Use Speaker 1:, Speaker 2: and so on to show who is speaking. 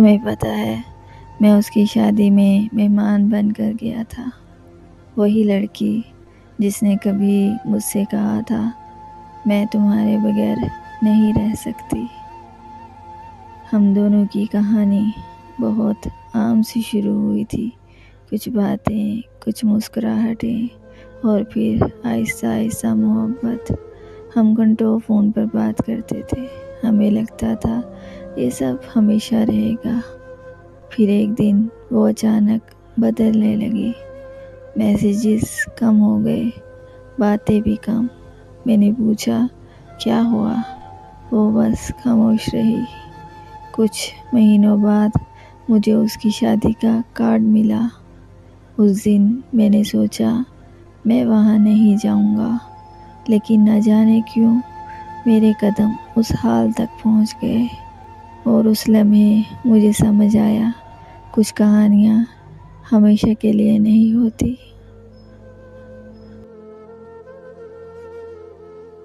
Speaker 1: तुम्हें पता है, मैं उसकी शादी में मेहमान बनकर गया था। वही लड़की जिसने कभी मुझसे कहा था, मैं तुम्हारे बगैर नहीं रह सकती। हम दोनों की कहानी बहुत आम सी शुरू हुई थी। कुछ बातें, कुछ मुस्कुराहटें और फिर आहिस्ता आहिस्ता मोहब्बत। हम घंटों फ़ोन पर बात करते थे। हमें लगता था ये सब हमेशा रहेगा। फिर एक दिन वो अचानक बदलने लगी। मैसेजेस कम हो गए, बातें भी कम। मैंने पूछा क्या हुआ, वो बस खामोश रही। कुछ महीनों बाद मुझे उसकी शादी का कार्ड मिला। उस दिन मैंने सोचा मैं वहाँ नहीं जाऊँगा, लेकिन न जाने क्यों मेरे कदम उस हाल तक पहुँच गए। और उस लम्हे मुझे समझ आया, कुछ कहानियाँ हमेशा के लिए नहीं होती।